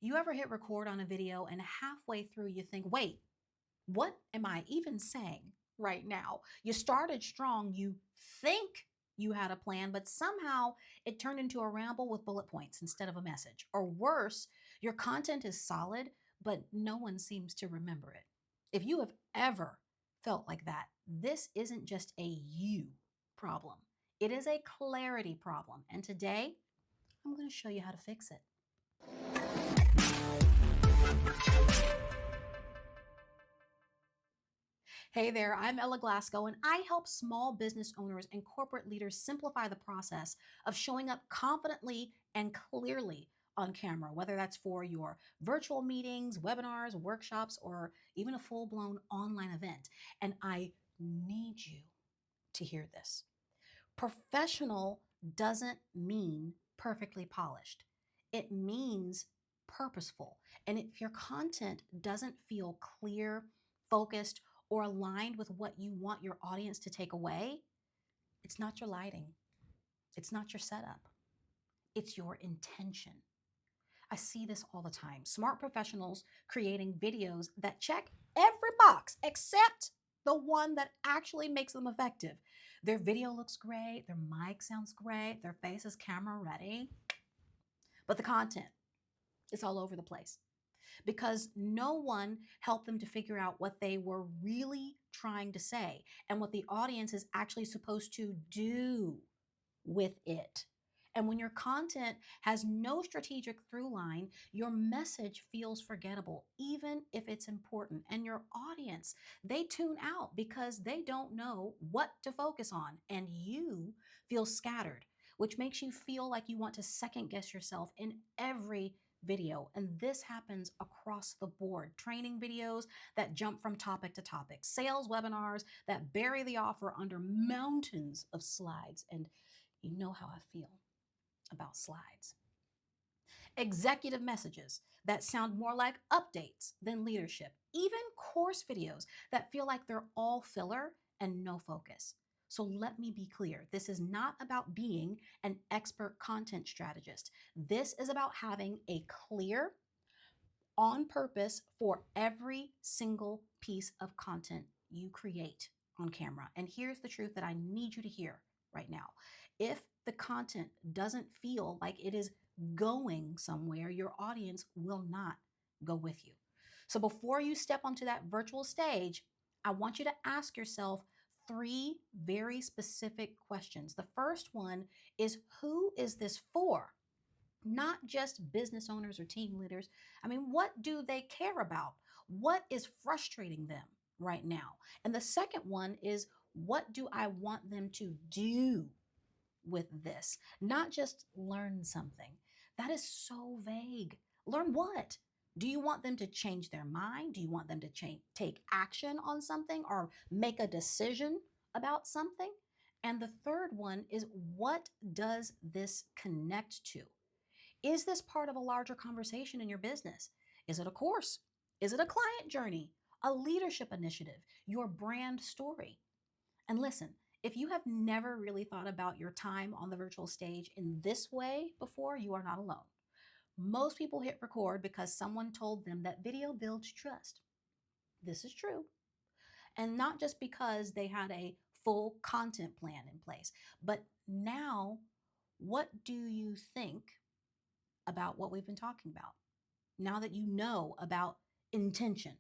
You ever hit record on a video and halfway through you think, wait, what am I even saying right now? You started strong, you think you had a plan, but somehow it turned into a ramble with bullet points instead of a message. Or worse, your content is solid, but no one seems to remember it. If you have ever felt like that, this isn't just a you problem, it is a clarity problem. And today, I'm going to show you how to fix it. Hey there, I'm Ella Glasgow, and I help small business owners and corporate leaders simplify the process of showing up confidently and clearly on camera, whether that's for your virtual meetings, webinars, workshops, or even a full blown online event. And I need you to hear this. Professional doesn't mean perfectly polished, it means purposeful. And if your content doesn't feel clear, focused, or aligned with what you want your audience to take away, it's not your lighting, it's not your setup, it's your intention. I see this all the time. Smart professionals creating videos that check every box except the one that actually makes them effective. Their video looks great, their mic sounds great, their face is camera ready, but the content is all over the place because no one helped them to figure out what they were really trying to say and what the audience is actually supposed to do with it. And when your content has no strategic through line, your message feels forgettable, even if it's important. And your audience, they tune out because they don't know what to focus on. And you feel scattered, which makes you feel like you want to second guess yourself in every video. And this happens across the board. Training videos that jump from topic to topic, sales webinars that bury the offer under mountains of slides. And you know how I feel about slides. Executive messages that sound more like updates than leadership. Even course videos that feel like they're all filler and no focus. So let me be clear. This is not about being an expert content strategist. This is about having a clear, on purpose for every single piece of content you create on camera. And here's the truth that I need you to hear right now. If the content doesn't feel like it is going somewhere, your audience will not go with you. So before you step onto that virtual stage, I want you to ask yourself three very specific questions. The first one is, who is this for? Not just business owners or team leaders. I mean, what do they care about? What is frustrating them right now? And the second one is, what do I want them to do with this? Not just learn something. That is so vague. Learn what? Do you want them to change their mind? Do you want them to take action on something or make a decision about something? And the third one is, what does this connect to? Is this part of a larger conversation in your business? Is it a course? Is it a client journey? A leadership initiative? Your brand story? And listen, if you have never really thought about your time on the virtual stage in this way before, you are not alone. Most people hit record because someone told them that video builds trust. This is true. And not just because they had a full content plan in place, but now, what do you think about what we've been talking about? Now that you know about intention,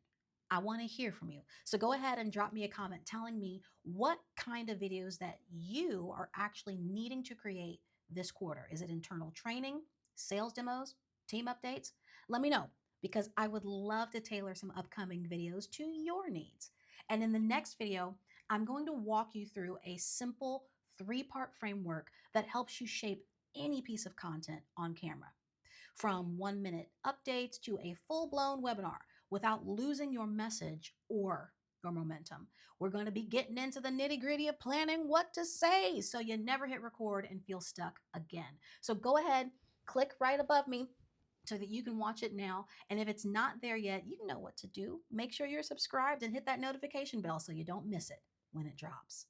I want to hear from you. So go ahead and drop me a comment telling me what kind of videos that you are actually needing to create this quarter. Is it internal training, sales demos, team updates? Let me know, because I would love to tailor some upcoming videos to your needs. And in the next video, I'm going to walk you through a simple 3-part framework that helps you shape any piece of content on camera, from 1-minute updates to a full-blown webinar, without losing your message or your momentum. We're going to be getting into the nitty-gritty of planning what to say so you never hit record and feel stuck again. So go ahead, click right above me so that you can watch it now. And if it's not there yet, you know what to do. Make sure you're subscribed and hit that notification bell so you don't miss it when it drops.